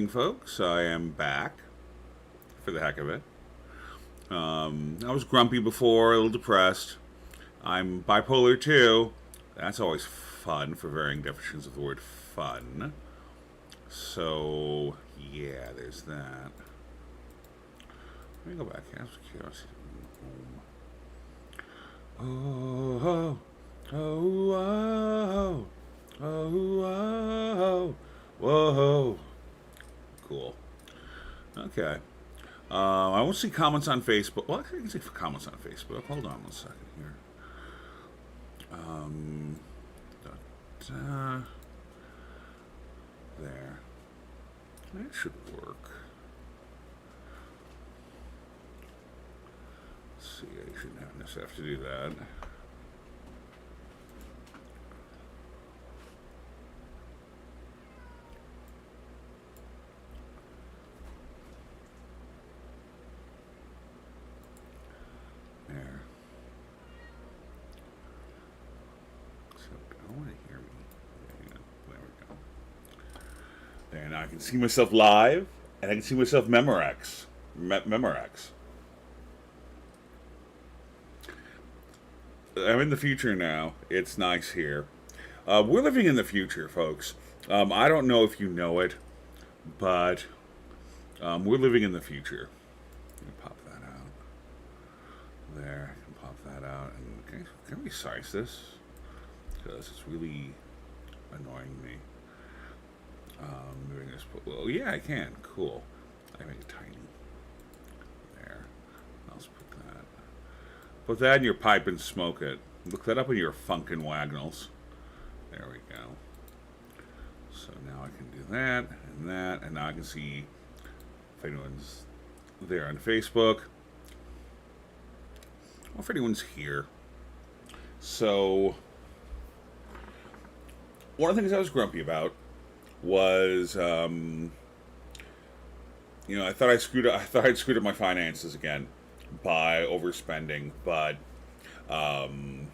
Folks, I am back for the heck of it. I was grumpy before, a little depressed. I'm bipolar too. That's always fun for varying definitions of the word fun. So, yeah, there's that. Let me go back here. Oh, oh, oh, oh, oh, whoa. Cool. Okay. I won't see comments on Facebook. Well, I can see comments on Facebook. Hold on one second here. Um, da, da, there. That should work. Let's see, I shouldn't have to do that. There. So, I want to hear me. There we go. There, now I can see myself live, and I can see myself Memorex. Memorex. I'm in the future now. It's nice here. We're living in the future, folks. I don't know if you know it, but we're living in the future. Let me pop that out. There, I can pop that out. And can we size this? Because it's really annoying me. Moving this. Well, yeah, I can. Cool. I make it tiny. There. I'll just put that. Put that in your pipe and smoke it. Look that up in your Funkin' Wagnalls. There we go. So now I can do that, and now I can see if anyone's there on Facebook, or if anyone's here. So, one of the things I was grumpy about was, I thought I'd screwed up my finances again by overspending, but um,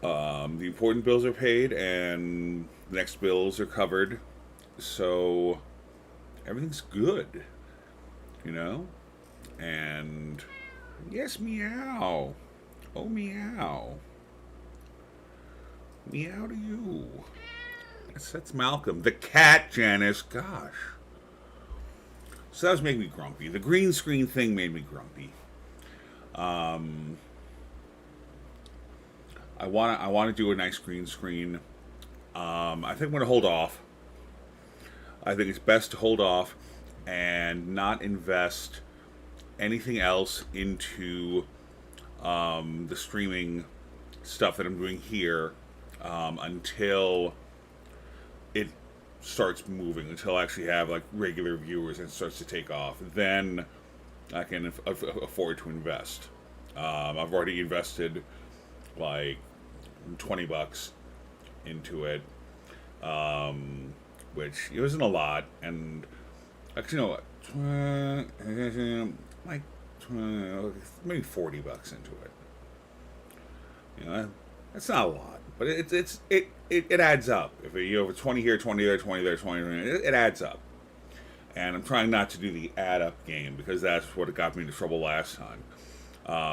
the important bills are paid and the next bills are covered, so everything's good, you know? And yes, meow. Oh, meow. Meow to you. That's Malcolm. The cat, Janice. Gosh. So that was making me grumpy. The green screen thing made me grumpy. Um, I want to do a nice green screen. I think I'm going to hold off. I think it's best to hold off and not invest anything else into the streaming stuff that I'm doing here until it starts moving, until I actually have like regular viewers and it starts to take off. Then I can afford to invest. I've already invested like $20 into it, which it wasn't a lot, and actually, you know what? Like maybe $40 into it. You know, that's not a lot, but it adds up. If you have 20 here, 20 there, 20 there, 20 there, it adds up. And I'm trying not to do the add up game because that's what got me into trouble last time.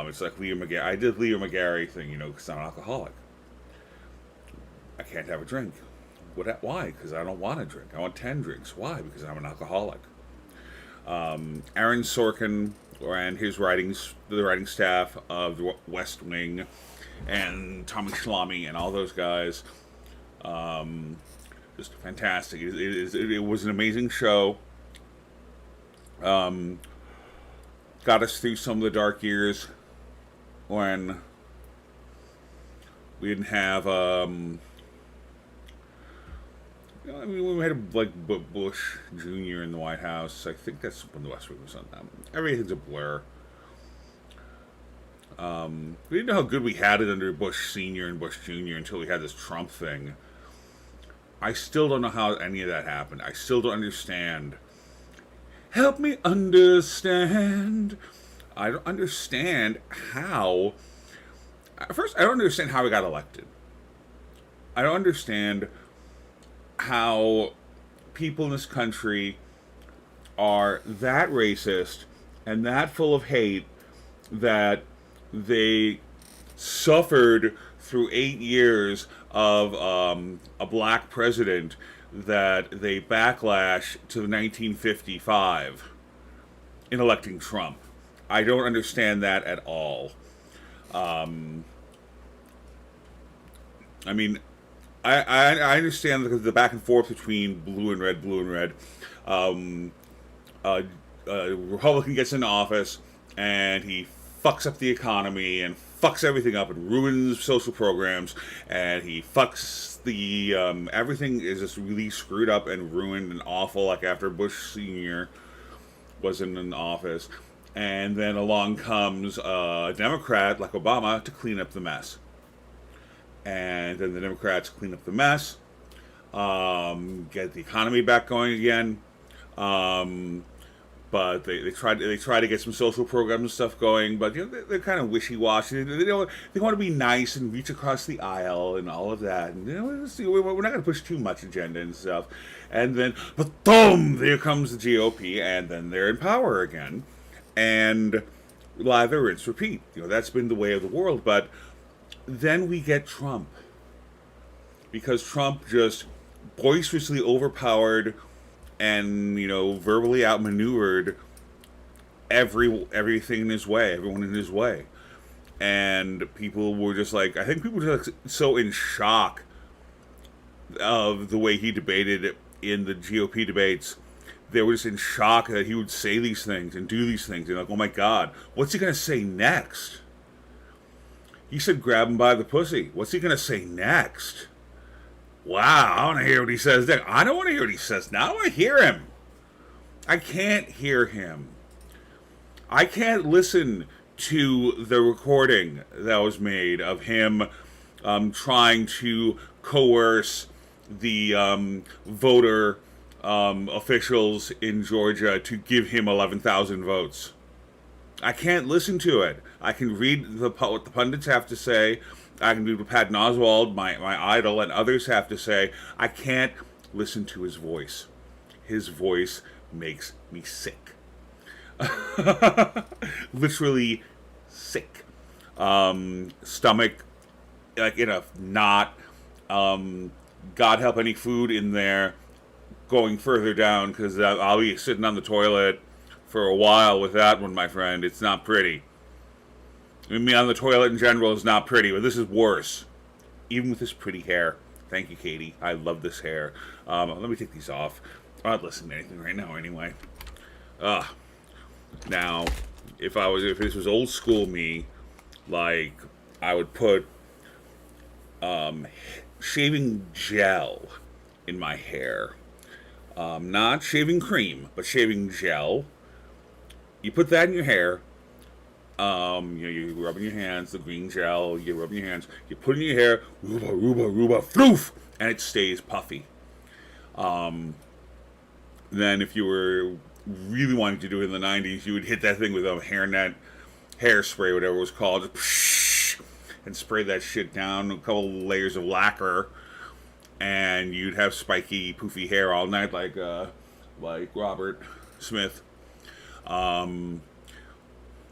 It's like Leo McGarry. I did Leo McGarry thing, because I'm an alcoholic. I can't have a drink. Why? Because I don't want to drink. I want 10 drinks. Why? Because I'm an alcoholic. Aaron Sorkin and the writing staff of the West Wing, and Tommy Schlamme and all those guys, just fantastic. It was an amazing show. Got us through some of the dark years when we didn't have we had like Bush Jr. in the White House. I think that's when the West Wing was on that. Everything's a blur. We didn't know how good we had it under Bush Sr. and Bush Jr. until we had this Trump thing. I still don't know how any of that happened. I still don't understand. Help me understand. I don't understand how. First, I don't understand how he got elected. I don't understand how people in this country are that racist and that full of hate that they suffered through 8 years of a black president that they backlash to 1955 in electing Trump. I don't understand that at all. I mean, I understand the back and forth between blue and red, blue and red. Um, Republican gets into office and he fucks up the economy and fucks everything up and ruins social programs, and he fucks the everything is just really screwed up and ruined and awful, like after Bush Sr. was in office. And then along comes a Democrat like Obama to clean up the mess. And then the Democrats clean up the mess, get the economy back going again. But they try to get some social programs and stuff going, but they're kind of wishy-washy. They want to be nice and reach across the aisle and all of that. And we're not going to push too much agenda and stuff. And then, but boom, there comes the GOP, and then they're in power again, and lather, rinse, repeat. That's been the way of the world. But then we get Trump, because Trump just boisterously overpowered and verbally outmaneuvered everything in his way, everyone in his way, and people were just like, I think people were just so in shock of the way he debated in the GOP debates. They were just in shock that he would say these things and do these things, and like, oh my God, what's he gonna say next? He said, grab him by the pussy. What's he gonna say next? Wow, I want to hear what he says next. I don't want to hear what he says now. I want to hear him. I can't hear him. I can't listen to the recording that was made of him trying to coerce the voter officials in Georgia to give him 11,000 votes. I can't listen to it. I can read what the pundits have to say. I can do what Patton Oswalt, my idol, and others have to say. I can't listen to his voice. His voice makes me sick. Literally sick. Stomach, like in a knot. God help any food in there going further down, because I'll be sitting on the toilet for a while with that one, my friend. It's not pretty. I mean, on the toilet in general is not pretty, but this is worse. Even with this pretty hair. Thank you, Katie. I love this hair. Let me take these off. I'm not listening to anything right now, anyway. Now, if this was old school me, like, I would put shaving gel in my hair. Not shaving cream, but shaving gel. You put that in your hair. You rub in your hands, the green gel, you rub in your hands, you put it in your hair, rooba, floof, and it stays puffy. Then if you were really wanting to do it in the 90s, you would hit that thing with a hairspray, whatever it was called, and spray that shit down, a couple layers of lacquer, and you'd have spiky, poofy hair all night like Robert Smith.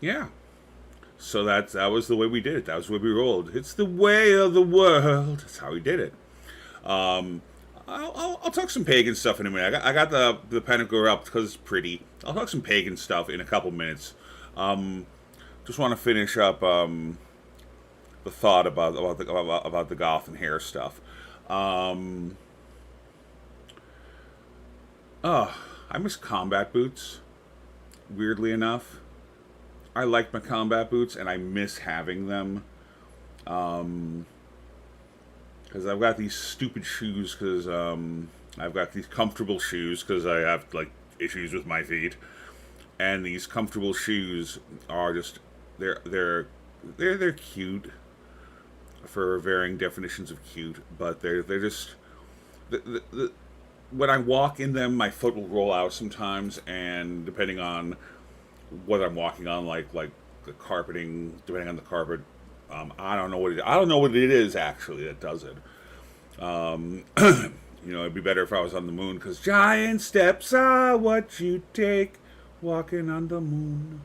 Yeah. So that was the way we did it. That was the way we rolled. It's the way of the world. That's how we did it. I'll talk some pagan stuff in a minute. I got the Pentacle up because it's pretty. I'll talk some pagan stuff in a couple minutes. Just want to finish up the thought about the goth and hair stuff. I miss combat boots. Weirdly enough. I like my combat boots, and I miss having them. Because I've got these stupid shoes, because I've got these comfortable shoes, because I have, like, issues with my feet. And these comfortable shoes are just, they're cute, for varying definitions of cute, but they're just, when I walk in them, my foot will roll out sometimes, and depending on what I'm walking on, like the carpeting, depending on the carpet, I don't know what it is actually that does it. You know, it'd be better if I was on the moon, because giant steps are what you take walking on the moon.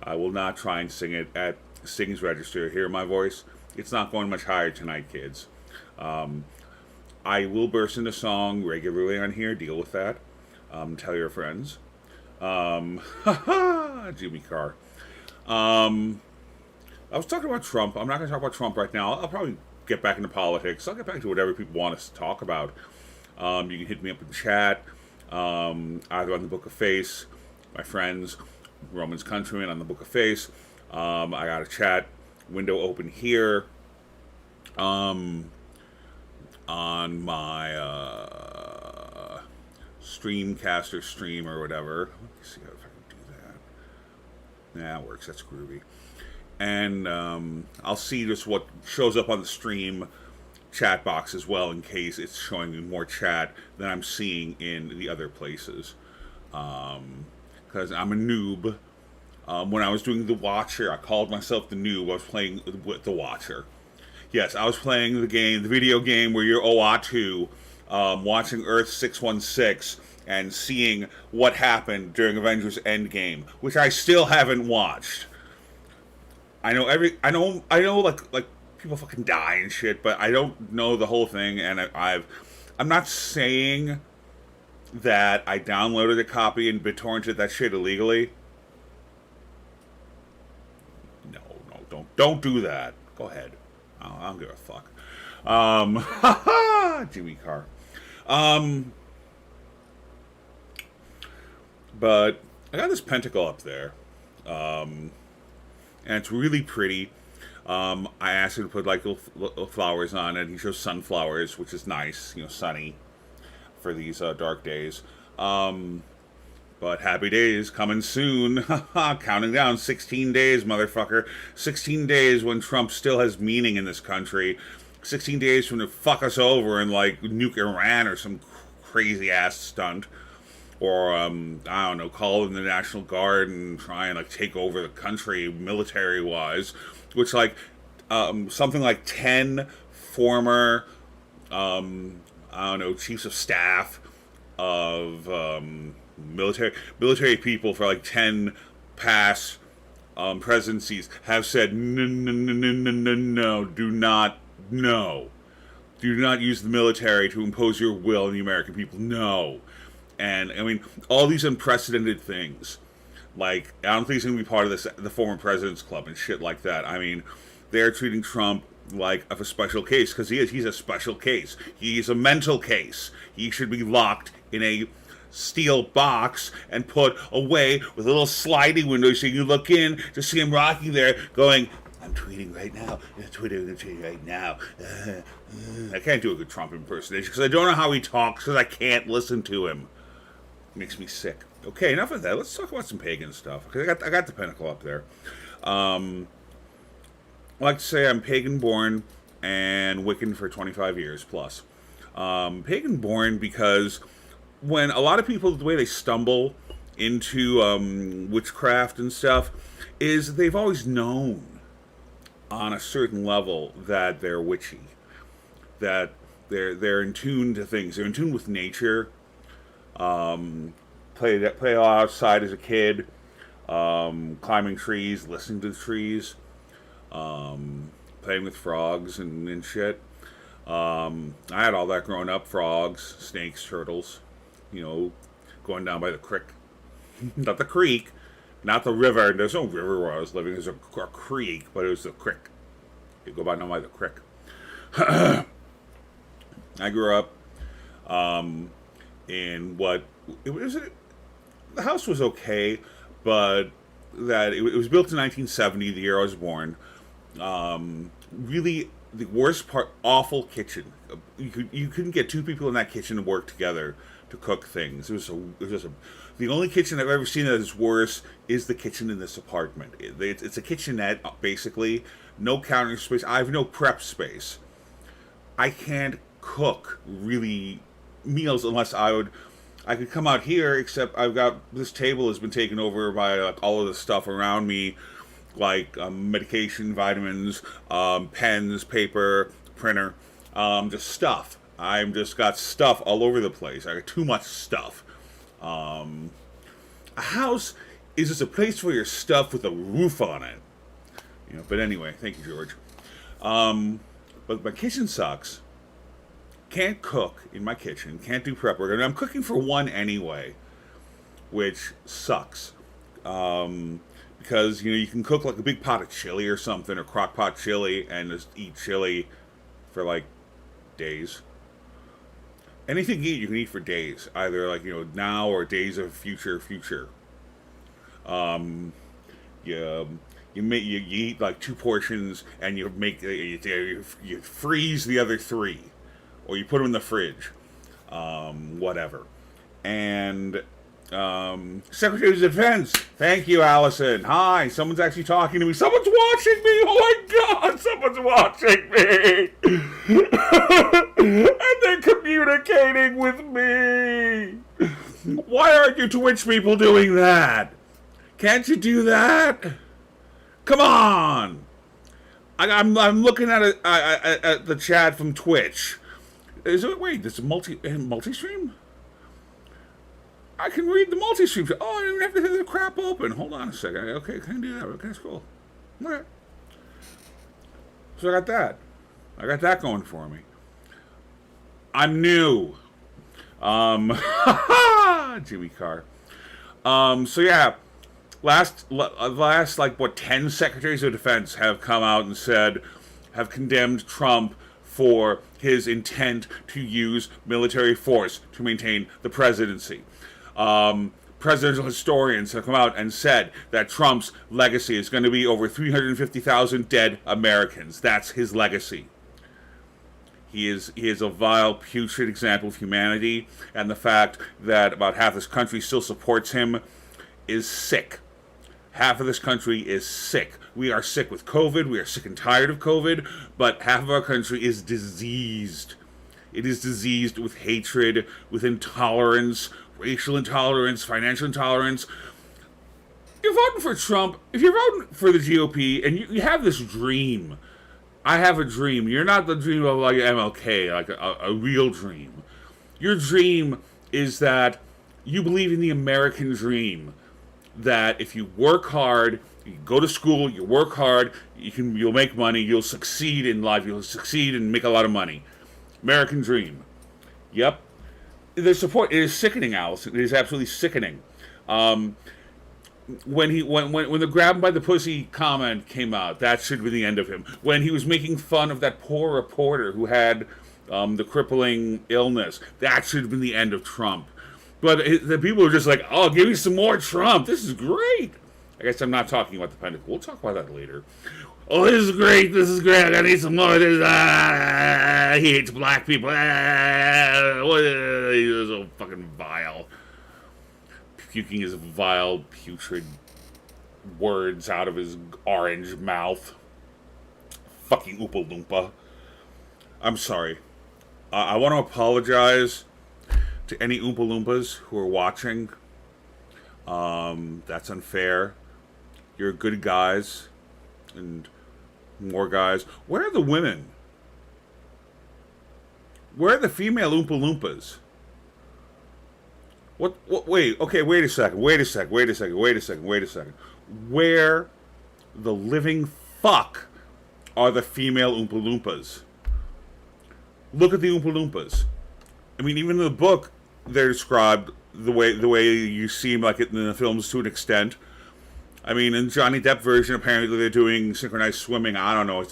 I will not try and sing it at Sing's Register. Hear my voice? It's not going much higher tonight, kids. I will burst into song regularly on here. Deal with that. Tell your friends. Jimmy Carr. I was talking about Trump. I'm not going to talk about Trump right now. I'll probably get back into politics. I'll get back to whatever people want us to talk about. You can hit me up in the chat, either on the Book of Face, my friends, Roman's Countryman on the Book of Face. I got a chat window open here on my Streamcaster stream or whatever. Let me see if I can do that. Yeah, it works. That's groovy. And I'll see just what shows up on the stream chat box as well, in case it's showing me more chat than I'm seeing in the other places. Because I'm a noob. When I was doing The Watcher, I called myself the noob. I was playing with The Watcher. Yes, I was playing the video game where you're Oatu, watching Earth 616 and seeing what happened during Avengers Endgame, which I still haven't watched. I know like people fucking die and shit, but I don't know the whole thing, and I'm not saying that I downloaded a copy and BitTorrented that shit illegally. No, don't do that. Go ahead. I don't give a fuck. Jimmy Carr. But I got this pentacle up there. And it's really pretty. I asked him to put like little flowers on it. He shows sunflowers, which is nice, sunny for these dark days. But happy days coming soon. Counting down 16 days, motherfucker. 16 days when Trump still has meaning in this country. 16 days from to fuck us over and like nuke Iran or some crazy ass stunt. Or, I don't know, call in the National Guard and try and, like, take over the country military-wise. Which, like, something like 10 former, I don't know, chiefs of staff of military people for, like, 10 past presidencies have said, no, do not use the military to impose your will on the American people, no. And, I mean, all these unprecedented things. Like, I don't think he's going to be part of the former president's club and shit like that. I mean, they're treating Trump like a special case, because he's a special case. He's a mental case. He should be locked in a steel box and put away with a little sliding window so you can look in to see him rocking there going, I'm tweeting right now. I'm tweeting right now. I can't do a good Trump impersonation because I don't know how he talks, because I can't listen to him. It makes me sick. Okay, enough of that. Let's talk about some pagan stuff. Because I got the pentacle up there. I like to say I'm pagan born and Wiccan for 25 years plus. Pagan born because when a lot of people, the way they stumble into witchcraft and stuff is they've always known on a certain level that they're witchy, that they're in tune to things. They're in tune with nature. Play outside as a kid, climbing trees, listening to the trees, playing with frogs and shit. I had all that growing up: frogs, snakes, turtles. Going down by the creek, not the creek, not the river. There's no river where I was living. There's a creek, but it was the creek. You go down by the creek. I grew up in what it was. The house was okay, but that it was built in 1970, the year I was born. Really, the worst part: awful kitchen. You couldn't get two people in that kitchen to work together to cook things. The only kitchen I've ever seen that is worse is the kitchen in this apartment. It's a kitchenette, basically. No counter space. I have no prep space. I can't cook really meals unless I could come out here, except this table has been taken over by like all of the stuff around me, like medication, vitamins, pens, paper, printer, just stuff. I'm just got stuff all over the place. I got too much stuff. A house is just a place for your stuff with a roof on it. But anyway, thank you, George. But my kitchen sucks. Can't cook in my kitchen. Can't do prep work. And I'm cooking for one anyway, which sucks. Because you can cook like a big pot of chili or something, or crock pot chili, and just eat chili for like days. Anything you can eat for days, either like now or days of future. You eat like 2 portions, and you freeze the other 3, or you put them in the fridge, whatever. And Secretary of Defense, thank you, Allison. Hi, someone's actually talking to me. Someone's watching me. Oh my God, someone's watching me, and they're communicating with me. Why aren't you Twitch people doing that? Can't you do that? Come on! I'm looking at at the chat from Twitch. Wait, there's a multi-stream? I can read the multi-stream. Oh, I don't even have to have the crap open. Hold on a second. Okay, can I do that? Okay, that's cool. All right. So I got that. I got that going for me. I'm new. Jimmy Carr. So yeah. Last like 10 secretaries of defense have come out and have condemned Trump for his intent to use military force to maintain the presidency. Presidential historians have come out and said that Trump's legacy is going to be over 350,000 dead Americans. That's his legacy. He is a vile, putrid example of humanity, and the fact that about half this country still supports him is sick. Half of this country is sick. We are sick with COVID. We are sick and tired of COVID. But half of our country is diseased. It is diseased with hatred, with intolerance, racial intolerance, financial intolerance. You're voting for Trump. If you're voting for the GOP and you have this dream, I have a dream. You're not the dream of like MLK, like a real dream. Your dream is that you believe in the American dream. That if you work hard, you go to school, you work hard, you'll make money, you'll succeed in life, you'll succeed and make a lot of money. American dream. Yep. Their support, it is sickening, Allison. It is absolutely sickening. When the grab him by the pussy comment came out, that should be the end of him. When he was making fun of that poor reporter who had the crippling illness, that should have been the end of Trump. But the people are just like, oh, give me some more Trump. This is great. I guess I'm not talking about the Pentagon. We'll talk about that later. Oh, this is great. This is great. I need some more. He hates black people. He's so fucking vile. Puking his vile, putrid words out of his orange mouth. Fucking Oompa Loompa. I'm sorry. I want to apologize to any Oompa Loompas who are watching. That's unfair. You're good guys. And more guys. Where are the women? Where are the female Oompa Loompas? What? Wait, okay, wait a second. Where the living fuck are the female Oompa Loompas? Look at the Oompa Loompas. I mean, even in the book, they're described the way you see them, like in the films, to an extent. I mean, in Johnny Depp version, apparently they're doing synchronized swimming. I don't know.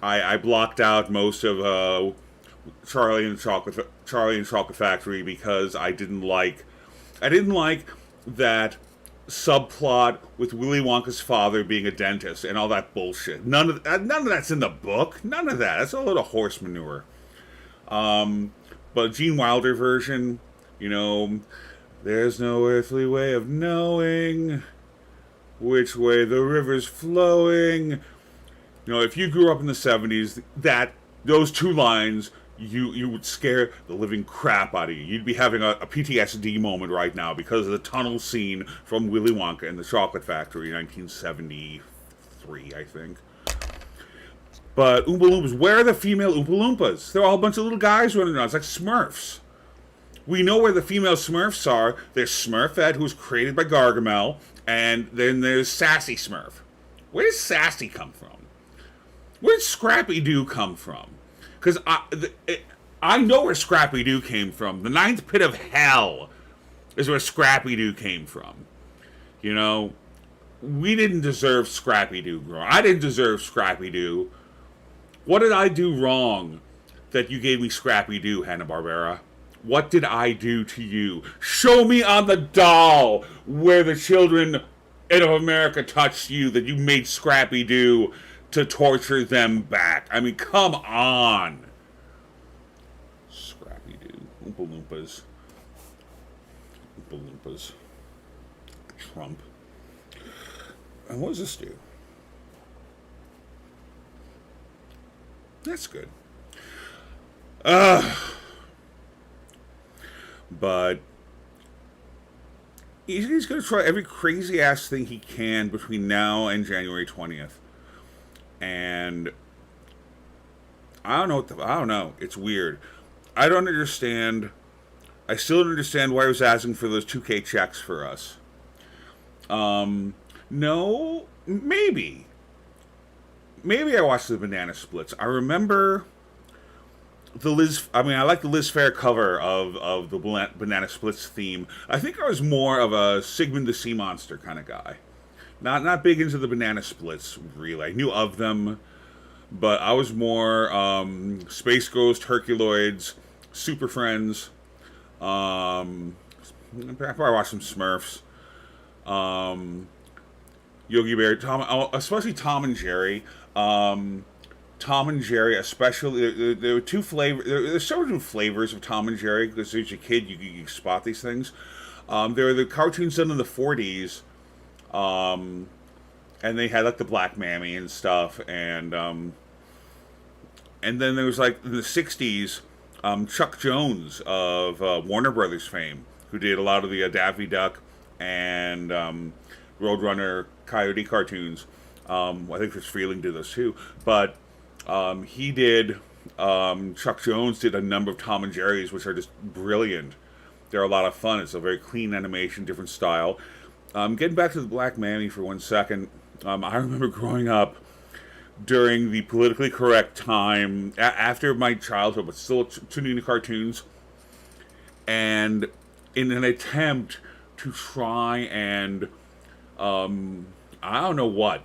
I blocked out most of Charlie and Chocolate Factory because I didn't like that subplot with Willy Wonka's father being a dentist and all that bullshit. None of that's in the book. None of that. That's a load of horse manure. But Gene Wilder version, there's no earthly way of knowing which way the river's flowing. If you grew up in the 70s, those 2 lines, you would scare the living crap out of you. You'd be having a PTSD moment right now because of the tunnel scene from Willy Wonka and the Chocolate Factory in 1973, I think. But Oompa Loompas, where are the female Oompa Loompas? They're all a bunch of little guys running around. It's like Smurfs. We know where the female Smurfs are. There's Smurfette, who was created by Gargamel, and then there's Sassy Smurf. Where does Sassy come from? Where did Scrappy Doo come from? Because I know where Scrappy Doo came from. The ninth pit of hell is where Scrappy Doo came from. You know, we didn't deserve Scrappy Doo. I didn't deserve Scrappy Doo. What did I do wrong that you gave me Scrappy Doo, Hanna-Barbera? What did I do to you? Show me on the doll where the children of America touched you that you made Scrappy Doo to torture them back. I mean, come on. Scrappy Doo. Oompa Loompas. Oompa Loompas. Trump. And what does this do? That's good. But he's going to try every crazy ass thing he can between now and January 20th. And I don't know. I don't know. It's weird. I don't understand. I still don't understand why he was asking for those 2K checks for us. No, maybe. Maybe I watched the Banana Splits. I remember the Liz. I mean, I like the Liz Phair cover of the Banana Splits theme. I think I was more of a Sigmund the Sea Monster kind of guy. Not big into the Banana Splits, really. I knew of them, but I was more Space Ghost, Herculoids, Super Friends. I probably watched some Smurfs. Yogi Bear, especially Tom and Jerry. Tom and Jerry, especially, there were two flavors. There's several different flavors of Tom and Jerry, because as a kid, you spot these things. There were the cartoons done in the 40s, and they had, like, the Black Mammy and stuff, and then there was, like, in the 60s, Chuck Jones of Warner Brothers fame, who did a lot of the Daffy Duck and Roadrunner Coyote cartoons. I think Chris Freeling did those too, but he did. Chuck Jones did a number of Tom and Jerry's, which are just brilliant. They're a lot of fun. It's a very clean animation, different style. Getting back to the Black Mammy for 1 second, I remember growing up during the politically correct time after my childhood, but still tuning into cartoons, and in an attempt to try and I don't know what.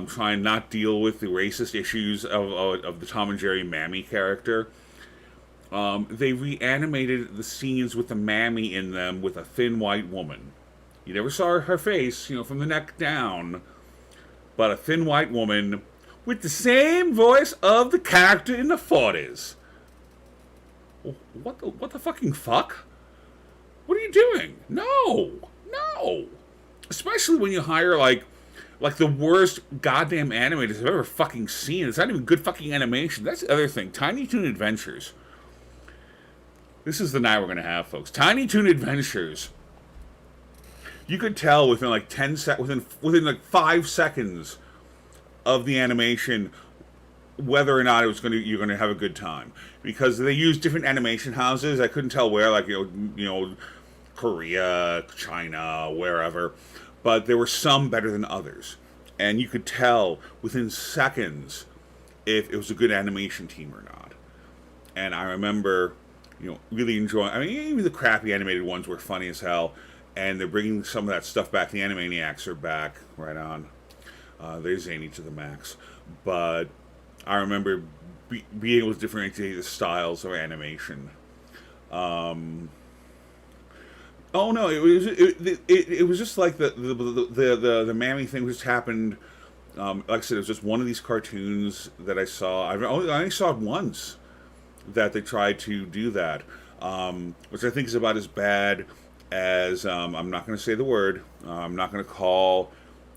Try and not deal with the racist issues of the Tom and Jerry Mammy character. They reanimated the scenes with the Mammy in them with a thin white woman. You never saw her face, from the neck down, but a thin white woman with the same voice of the character in the 40s. What the fucking fuck? What are you doing? No. Especially when you hire, like the worst goddamn animators I've ever fucking seen. It's not even good fucking animation. That's the other thing. Tiny Toon Adventures. This is the night we're going to have, folks. Tiny Toon Adventures. You could tell within like 10 within like 5 seconds of the animation whether or not you're going to have a good time, because they use different animation houses. I couldn't tell where, like Korea, China, wherever, but there were some better than others, and you could tell within seconds if it was a good animation team or not. And I remember, really enjoying. I mean, even the crappy animated ones were funny as hell, and they're bringing some of that stuff back. The Animaniacs are back, right on. They're zany to the max, but I remember being able to differentiate the styles of animation. Oh no! It was just like the Mammy thing just happened. Like I said, it was just one of these cartoons that I saw. I only saw it once that they tried to do that, which I think is about as bad as I'm not going to say the word. I'm not going to call.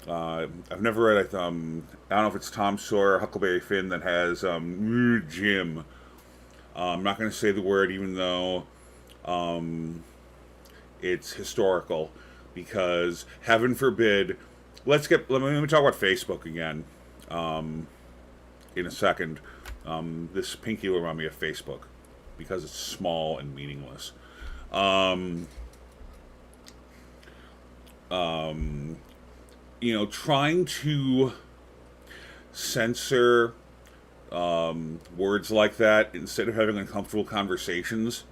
I've never read. I don't know if it's Tom Sawyer or Huckleberry Finn that has Jim. I'm not going to say the word, even though it's historical, because heaven forbid. Let me talk about Facebook again. in a second. This pinky will remind me of Facebook because it's small and meaningless. Trying to censor words like that instead of having uncomfortable conversations.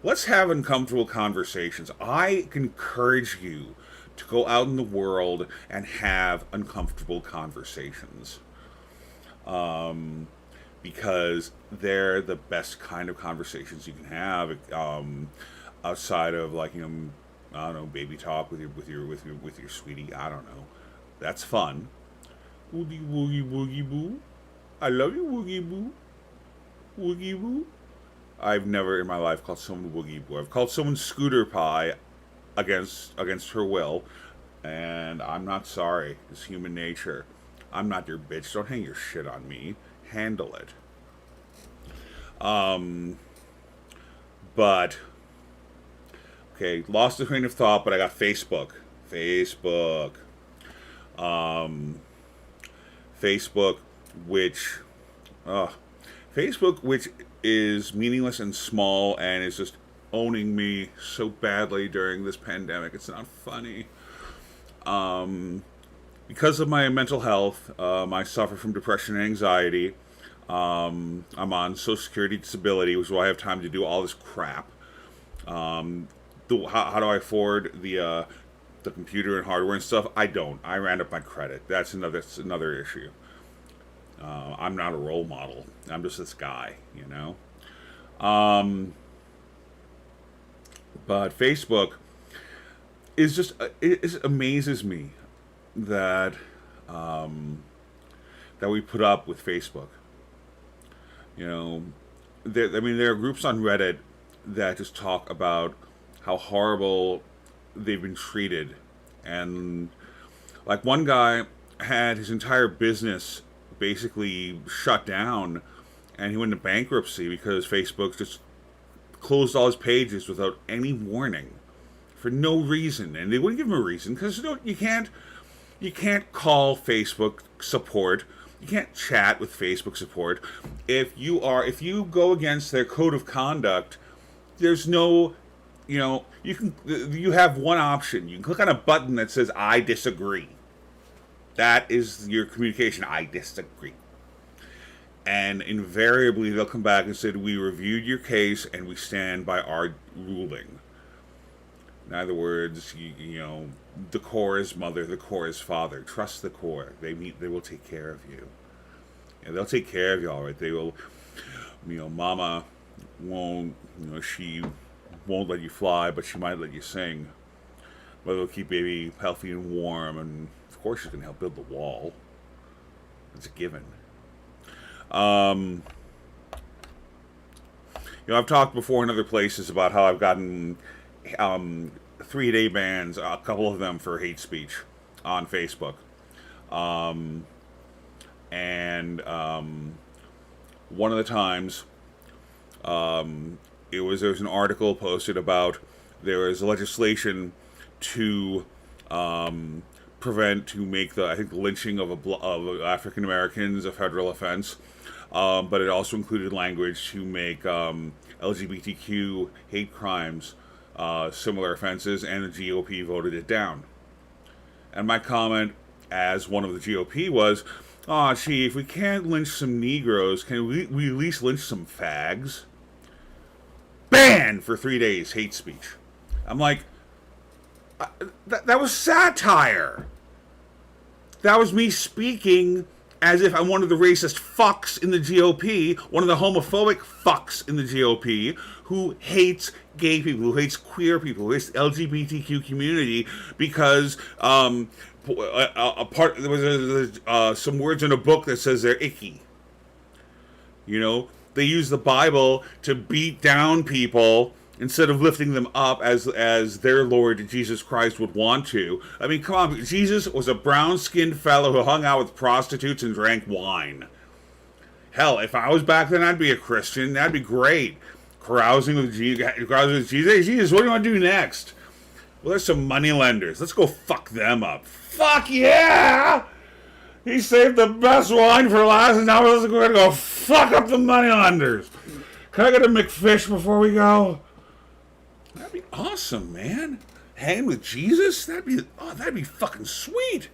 Let's have uncomfortable conversations. I encourage you to go out in the world and have uncomfortable conversations. Because they're the best kind of conversations you can have, outside of, like, I don't know, baby talk with your sweetie. I don't know. That's fun. Woogie woogie woogie boo. I love you, woogie boo. Woogie boo. I've never in my life called someone woogie boo. I've called someone scooter pie against her will, and I'm not sorry. It's human nature. I'm not your bitch. Don't hang your shit on me. Handle it. But okay, lost the train of thought, but I got Facebook. Facebook, which is meaningless and small and is just owning me so badly during this pandemic. It's not funny. Because of my mental health, I suffer from depression and anxiety. I'm on Social Security disability, which is why I have time to do all this crap. How do I afford the computer and hardware and stuff? I don't. I ran up my credit. That's another issue. I'm not a role model. I'm just this guy, But Facebook is just it amazes me that we put up with Facebook. There are groups on Reddit that just talk about how horrible they've been treated, and like one guy had his entire business basically shut down, and he went into bankruptcy because Facebook just closed all his pages without any warning for no reason, and they wouldn't give him a reason because you can't call Facebook support. You can't chat with Facebook support. If you go against their code of conduct, there's no, you have one option. You can click on a button that says I disagree. That is your communication. I disagree. And invariably they'll come back and say, we reviewed your case and we stand by our ruling. In other words, the core is mother, the core is father. Trust the core. They will take care of you. And they'll take care of you, all right. They will, mama won't, she won't let you fly, but she might let you sing. But they'll keep baby healthy and warm, and of course she's going to help build the wall. It's a given. I've talked before in other places about how I've gotten 3-day bans, a couple of them for hate speech on Facebook. One of the times, there was an article posted about there is legislation to make the lynching of African Americans a federal offense, but it also included language to make LGBTQ hate crimes similar offenses, and the GOP voted it down. And my comment, as one of the GOP, was, gee, if we can't lynch some Negroes, can we at least lynch some fags? Ban for 3 days, hate speech. I'm like, that was satire. That was me speaking as if I'm one of the racist fucks in the GOP, one of the homophobic fucks in the GOP, who hates gay people, who hates queer people, who hates the LGBTQ community, because there was some words in a book that says they're icky. They use the Bible to beat down people instead of lifting them up as their Lord Jesus Christ would want to. I mean, come on, Jesus was a brown-skinned fellow who hung out with prostitutes and drank wine. Hell, if I was back then, I'd be a Christian. That'd be great. Carousing with Jesus. Hey, Jesus, what do you want to do next? Well, there's some moneylenders. Let's go fuck them up. Fuck yeah! He saved the best wine for last, and now we're going to go fuck up the moneylenders. Can I get a McFish before we go? That'd be awesome, man. Hanging with Jesus? That'd be fucking sweet.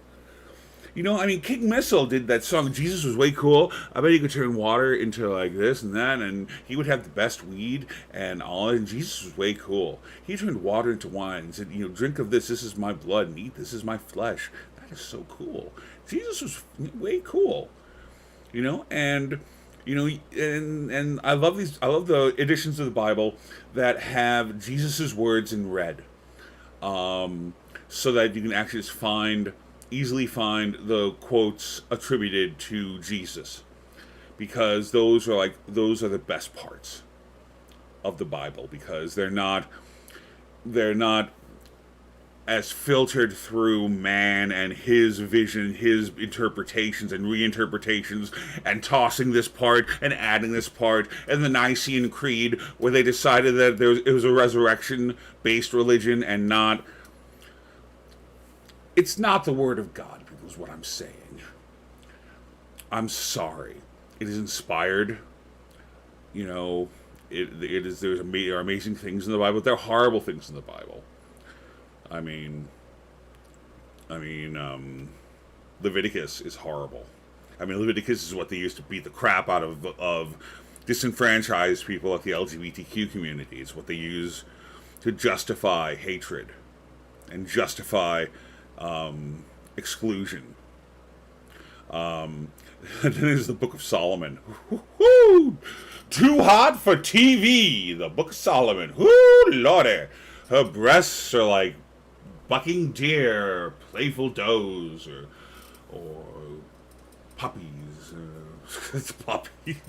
You know, I mean, King Missile did that song, Jesus Was Way Cool. I bet he could turn water into like this and that, and he would have the best weed and all, and Jesus was way cool. He turned water into wine and said, you know, drink of this is my blood, and eat, this is my flesh. That is so cool. Jesus was way cool. You know, and, you know, and I love the editions of the Bible that have Jesus's words in red. So that you can actually just easily find the quotes attributed to Jesus, because those are the best parts of the Bible, because they're not as filtered through man and his vision, his interpretations and reinterpretations, and tossing this part and adding this part, and the Nicene Creed, where they decided that it was a resurrection-based religion and not. It's not the Word of God, is what I'm saying. I'm sorry. It is inspired. You know, there are amazing things in the Bible. There are horrible things in the Bible. I mean, Leviticus is horrible. I mean, Leviticus is what they used to beat the crap out of disenfranchised people like the LGBTQ community. It's what they use to justify hatred and justify exclusion. And then there's the Book of Solomon. Woo-hoo! Too hot for TV. The Book of Solomon. Woo, lordy. Her breasts are like bucking deer, playful does, or puppies. It's puppy.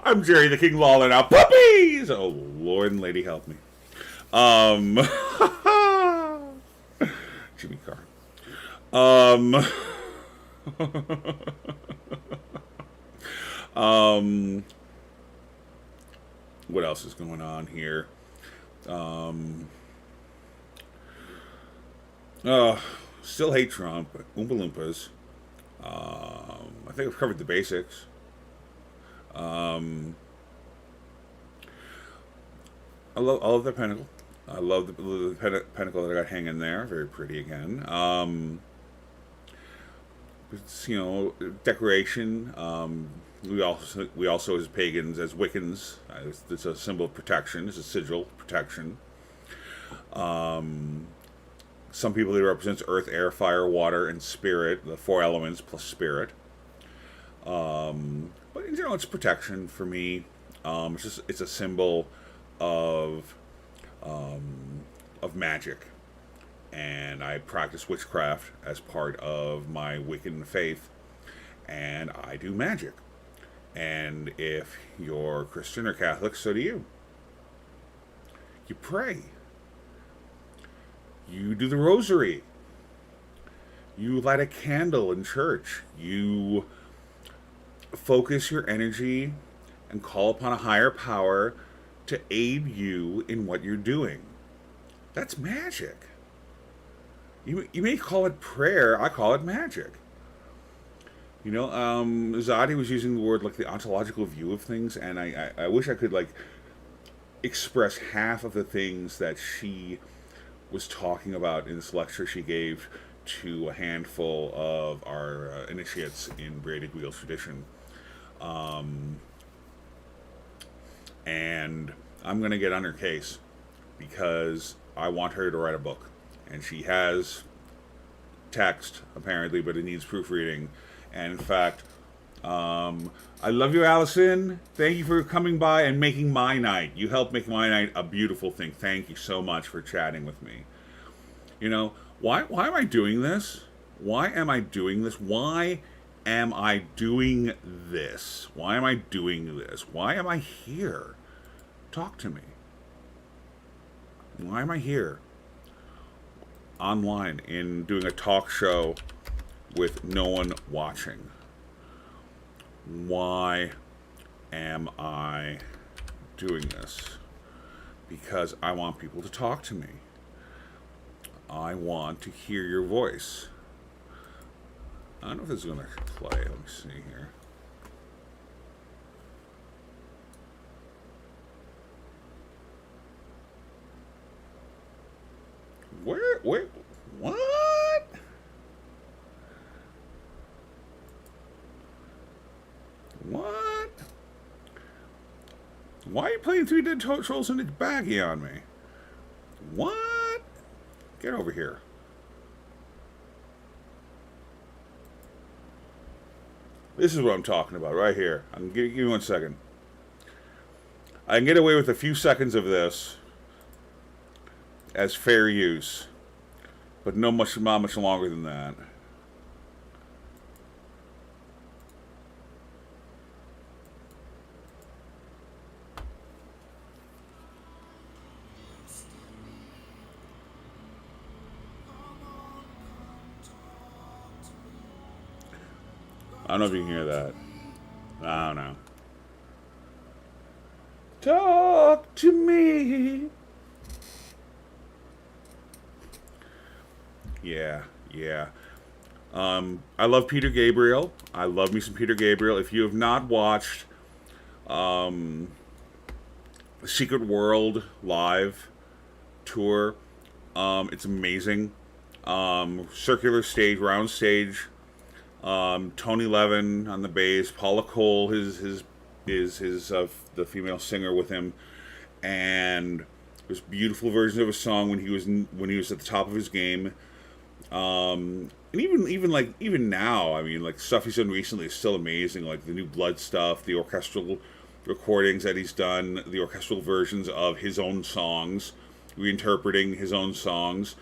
I'm Jerry the King Lawler now. Puppies! Oh, Lord and Lady help me. Jimmy Carr. What else is going on here? Still hate Trump. Oompa Loompas. I think I've covered the basics. I love the Pentacle. I love the pentacle that I got hanging there. Very pretty again. It's, you know, decoration. We also as pagans, as Wiccans, it's a symbol of protection. It's a sigil of protection. Some people, it represents earth, air, fire, water, and spirit. The 4 elements plus spirit. But in general, it's protection for me. It's a symbol of magic, and I practice witchcraft as part of my Wiccan faith, and I do magic. And if you're Christian or Catholic, so do you. You pray. You do the rosary. You light a candle in church. You focus your energy and call upon a higher power to aid you in what you're doing. That's magic. You may call it prayer. I call it magic. You know, Zadi was using the word like the ontological view of things, and I wish I could like express half of the things that she was talking about in this lecture she gave to a handful of our initiates in Braided Wheel tradition. And I'm going to get on her case because I want her to write a book. And she has text, apparently, but it needs proofreading. And in fact, I love you, Allison. Thank you for coming by and making my night. You helped make my night a beautiful thing. Thank you so much for chatting with me. You know, why am I doing this? Why am I doing this? Why am I doing this? Why am I doing this? Why am I here? Talk to me. Why am I here? Online in doing a talk show with no one watching. Why am I doing this? Because I want people to talk to me. I want to hear your voice. I don't know if this is going to play. Let me see here. Where, what? What? Why are you playing Three Dead Trolls in the baggy on me? What? Get over here. This is what I'm talking about right here. Give me 1 second. I can get away with a few seconds of this as fair use, but not much longer than that. I don't know if you can hear that. I don't know. Talk to me. Yeah, yeah. I love Peter Gabriel. I love me some Peter Gabriel. If you have not watched Secret World live tour, it's amazing. Circular stage, round stage. Tony Levin on the bass, Paula Cole, his the female singer with him, and there's beautiful versions of a song when he was at the top of his game. And even now, I mean, like stuff he's done recently is still amazing. Like the new Blood stuff, the orchestral recordings that he's done, the orchestral versions of his own songs, reinterpreting his own songs.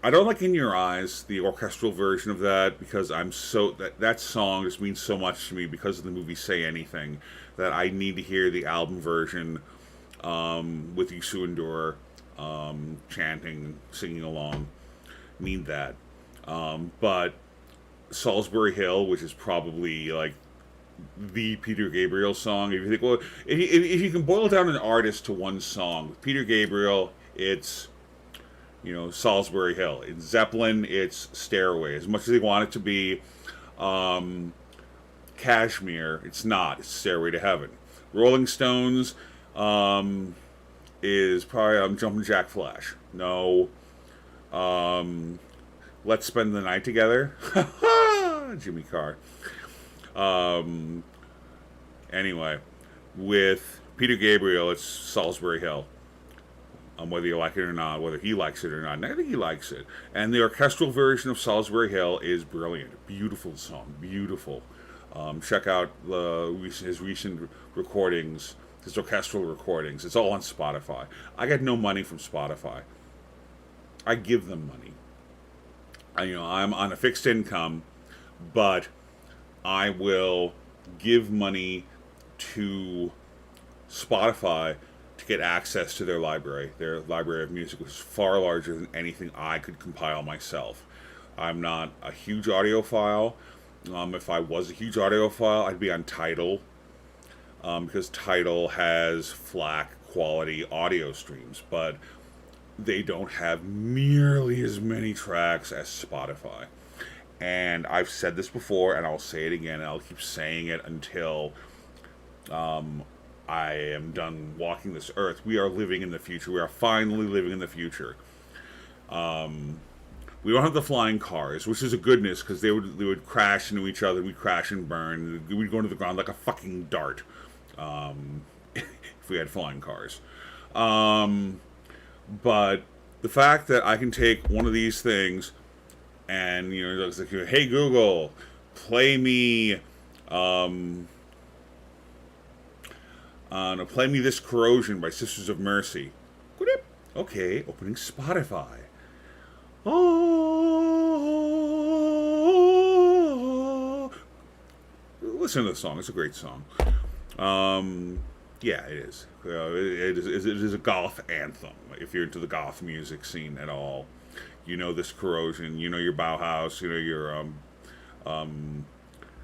I don't like In Your Eyes, the orchestral version of that, because that song just means so much to me because of the movie Say Anything, that I need to hear the album version with Yusu Endure chanting, singing along. Need that. But Salisbury Hill, which is probably like the Peter Gabriel song, if you think, well, if you can boil down an artist to one song, with Peter Gabriel, it's Salisbury Hill. In Zeppelin, it's Stairway. As much as they want it to be Kashmir, it's not. It's Stairway to Heaven. Rolling Stones is probably Jumpin' Jack Flash. No. Let's Spend the Night Together. Jimmy Carr. Anyway, with Peter Gabriel, it's Salisbury Hill. Whether you like it or not, whether he likes it or not. And I think he likes it. And the orchestral version of Salisbury Hill is brilliant. Beautiful song. Beautiful. Check out his recent recordings, his orchestral recordings. It's all on Spotify. I get no money from Spotify. I give them money. I'm on a fixed income, but I will give money to Spotify to get access to their library. Their library of music was far larger than anything I could compile myself. I'm not a huge audiophile. If I was a huge audiophile, I'd be on Tidal, because Tidal has FLAC quality audio streams, but they don't have nearly as many tracks as Spotify. And I've said this before, and I'll say it again, and I'll keep saying it until I am done walking this earth. We are living in the future. We are finally living in the future. We don't have the flying cars, which is a goodness, because they would crash into each other. We'd crash and burn. We'd go into the ground like a fucking dart if we had flying cars. But the fact that I can take one of these things and, it's like, hey Google, play me play me This Corrosion by Sisters of Mercy. Okay, opening Spotify. Oh, listen to the song. It's a great song. Yeah, it is. It is a goth anthem. If you're into the goth music scene at all, This Corrosion. Your Bauhaus. Your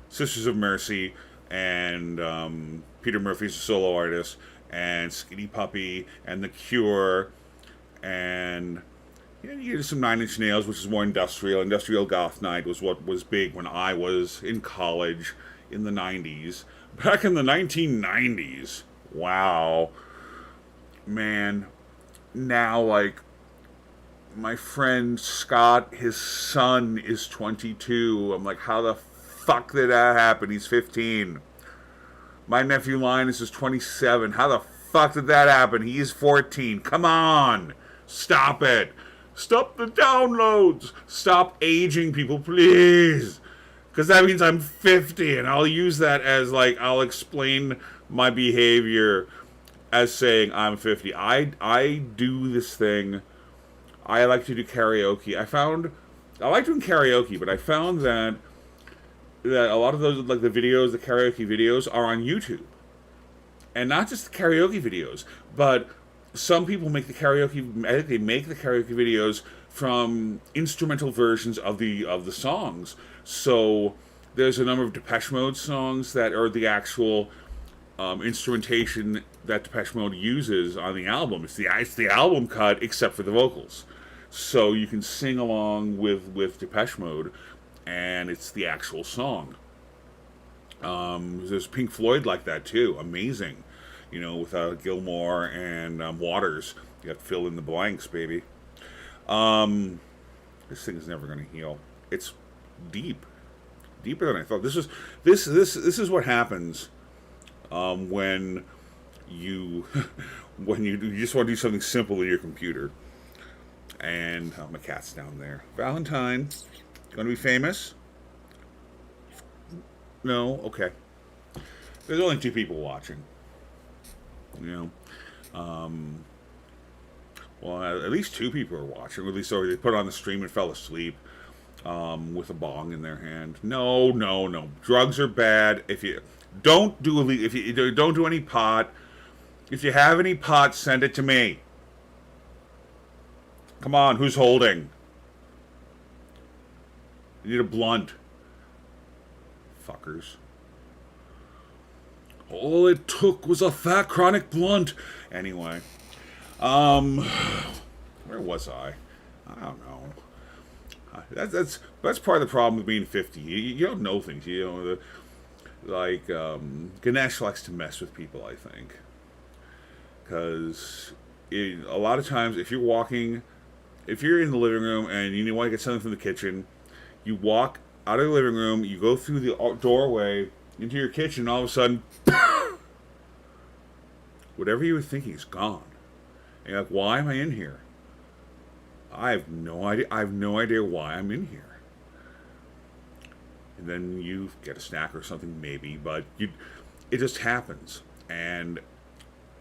Sisters of Mercy, and Peter Murphy's a solo artist, and Skinny Puppy, and The Cure, And yeah, you get some Nine Inch Nails, which is more industrial. Industrial goth night was what was big when I was in college in the 90s. Back in the 1990s. Wow. Man. Now, like, my friend Scott, his son is 22. I'm like, how the fuck did that happen? He's 15. My nephew Linus is 27. How the fuck did that happen? He's 14. Come on. Stop it. Stop the downloads. Stop aging people, please. Because that means I'm 50, and I'll use that as, like, I'll explain my behavior as saying I'm 50. I do this thing. I like to do karaoke. I like doing karaoke, but I found that a lot of those, like the videos, the karaoke videos, are on YouTube. And not just the karaoke videos, but some people make the karaoke. I think they make the karaoke videos from instrumental versions of the songs. So there's a number of Depeche Mode songs that are the actual instrumentation that Depeche Mode uses on the album. It's the album cut except for the vocals. So you can sing along with Depeche Mode, and it's the actual song. There's Pink Floyd like that too. Amazing. You know, with Gilmore and Waters. You have to fill in the blanks, baby. This thing is never going to heal. It's deep. Deeper than I thought. This is what happens when you when you just want to do something simple in your computer. And my cat's down there. Valentine, going to be famous? No, okay. There's only 2 people watching. You know, well, at least 2 people are watching. Or at least they put on the stream and fell asleep with a bong in their hand. No. Drugs are bad. If you don't do any pot, if you have any pot, send it to me. Come on, who's holding? You need a blunt. Fuckers. All it took was a fat chronic blunt. Anyway. Where was I? I don't know. That's part of the problem with being 50. You don't know things. You know, Ganesh likes to mess with people, I think. Because a lot of times, if you're in the living room and you want to get something from the kitchen, you walk out of the living room, you go through the doorway into your kitchen, and all of a sudden, whatever you were thinking is gone. And you're like, why am I in here? I have no idea. I have no idea why I'm in here. And then you get a snack or something, maybe, but it just happens. And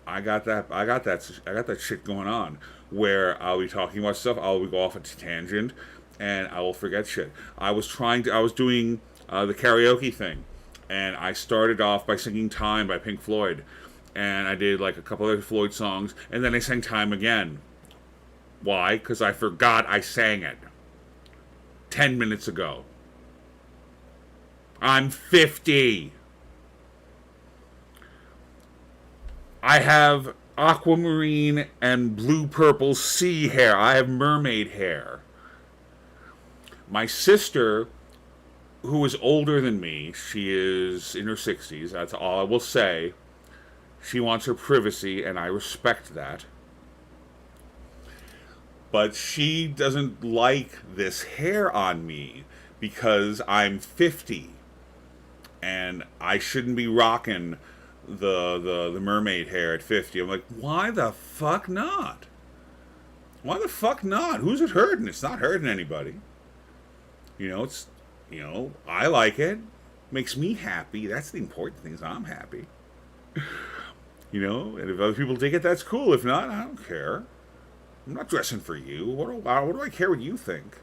I got that shit going on where I'll be talking about stuff, I'll go off a tangent, and I will forget shit. I was doing the karaoke thing, and I started off by singing Time by Pink Floyd, and I did like a couple other Floyd songs, and then I sang Time again. Why? Because I forgot I sang it 10 minutes ago. I'm 50. I have aquamarine and blue-purple sea hair. I have mermaid hair. My sister, who is older than me, she is in her 60s, that's all I will say. She wants her privacy, and I respect that. But she doesn't like this hair on me because I'm 50. And I shouldn't be rocking the mermaid hair at 50. I'm like, why the fuck not? Why the fuck not? Who's it hurting? It's not hurting anybody. I like it. Makes me happy. That's the important thing, is I'm happy. And if other people dig it, that's cool. If not, I don't care. I'm not dressing for you. What do I care what you think?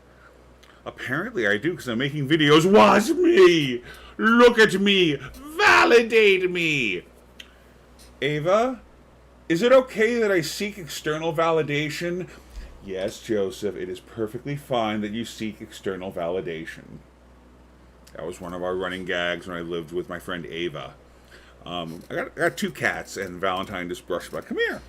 Apparently I do, because I'm making videos. Watch me! Look at me! Validate me! Ava, is it okay that I seek external validation? Yes, Joseph, it is perfectly fine that you seek external validation. That was one of our running gags when I lived with my friend Ava. I got 2 cats, and Valentine just brushed by. Come here.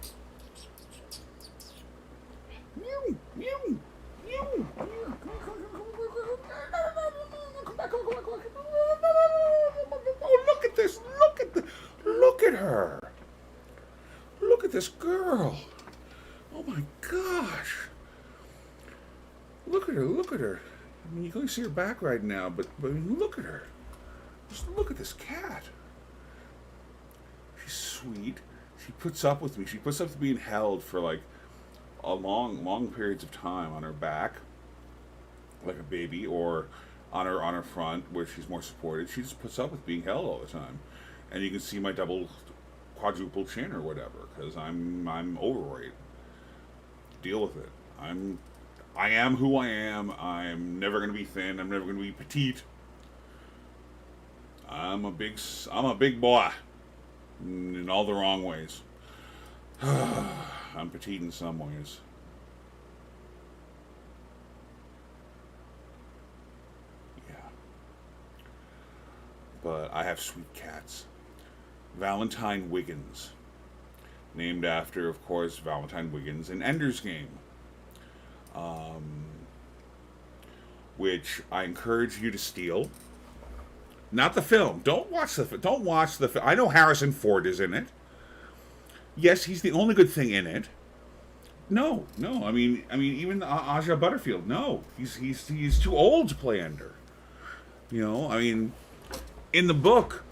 at this girl. Oh my gosh. Look at her, look at her. I mean, you can only see her back right now, but look at her. Just look at this cat. She's sweet. She puts up with me. She puts up to being held for like a long periods of time on her back, like a baby, or on her front where she's more supported. She just puts up with being held all the time, and you can see my quadruple chin or whatever because I'm overweight. Deal with it. I am who I am. I'm never gonna be thin. I'm never gonna be petite. I'm a big boy in all the wrong ways. I'm petite in some ways. Yeah. But I have sweet cats. Valentine Wiggins. Named after, of course, Valentine Wiggins in Ender's Game. Which I encourage you to steal. Not the film. Don't watch the film. I know Harrison Ford is in it. Yes, he's the only good thing in it. No. I mean, even Aja Butterfield. No, he's too old to play Ender. You know, I mean, in the book,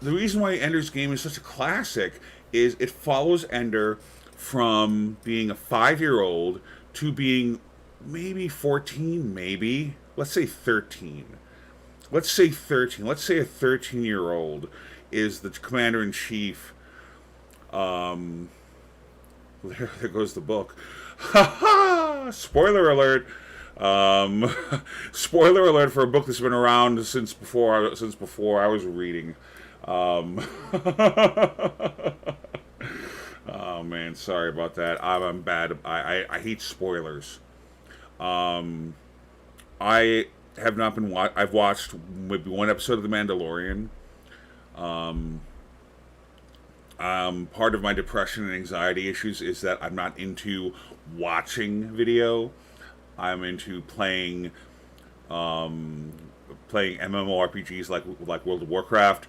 the reason why Ender's Game is such a classic is it follows Ender from being a 5-year-old to being maybe 14, maybe. Let's say 13. Let's say a 13-year-old is the commander-in-chief. There goes the book. Spoiler alert. Spoiler alert for a book that's been around since before I was reading. Oh man, sorry about that. I'm bad. I hate spoilers. I have not been. I've watched maybe one episode of The Mandalorian. Part of my depression and anxiety issues is that I'm not into watching video. I'm into playing MMORPGs like World of Warcraft,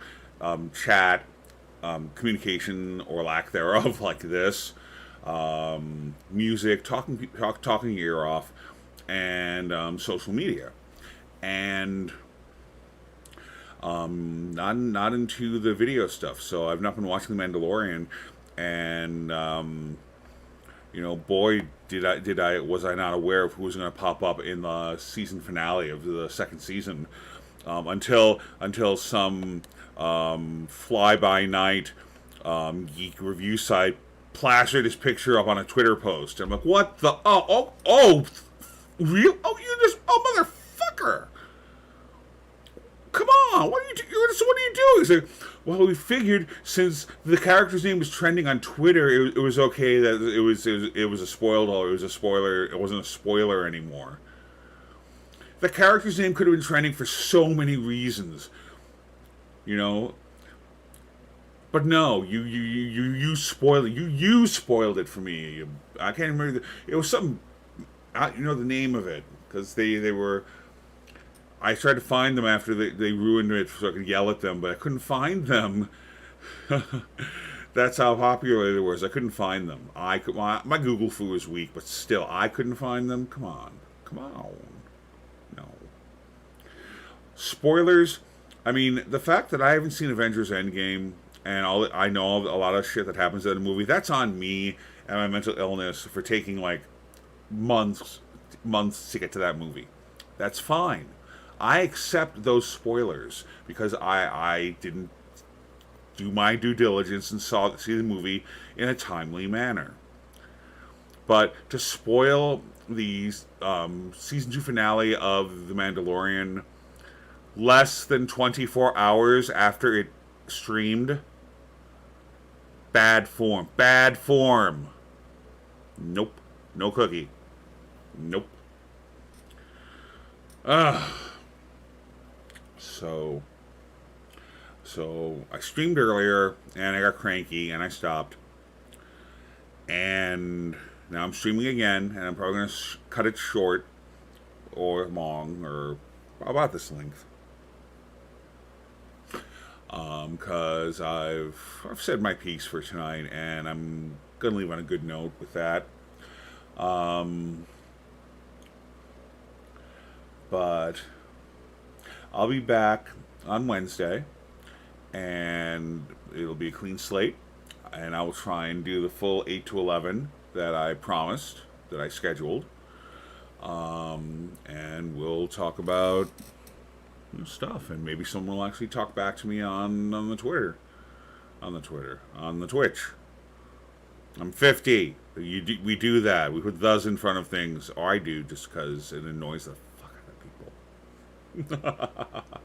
chat, communication or lack thereof, like this, music, talking your ear off, and social media, and not into the video stuff. So I've not been watching The Mandalorian, and boy, was I not aware of who was going to pop up in the season finale of the second season, until some fly-by-night geek review site plastered his picture up on a Twitter post. I'm like, what the? Real? Motherfucker! Come on, what are you doing? He's like, well, we figured since the character's name was trending on Twitter, it was okay that it was a spoiler. It wasn't a spoiler anymore. The character's name could have been trending for so many reasons, But no, you spoiled it. You spoiled it for me. I can't remember. It was something. The name of it, because they were. I tried to find them after they ruined it so I could yell at them, but I couldn't find them. That's how popular it was. I couldn't find them. My Google foo is weak, but still, I couldn't find them. Come on. No. Spoilers. I mean, the fact that I haven't seen Avengers Endgame, and I know a lot of shit that happens in the movie, that's on me and my mental illness for taking like months to get to that movie. That's fine. I accept those spoilers because I didn't do my due diligence and see the movie in a timely manner. But to spoil the season 2 finale of The Mandalorian less than 24 hours after it streamed, bad form. Nope. No cookie. Nope. So I streamed earlier, and I got cranky, and I stopped. And now I'm streaming again, and I'm probably going to cut it short, or long, or about this length. Because I've said my piece for tonight, and I'm gonna leave on a good note with that. Um, but I'll be back on Wednesday, and it'll be a clean slate. And I will try and do the full 8 to 11 that I promised, that I scheduled. And we'll talk about stuff, and maybe someone will actually talk back to me on the Twitter, on the Twitch. I'm 50. We do that. We put those in front of things. Or I do, just because it annoys the fuck out of people.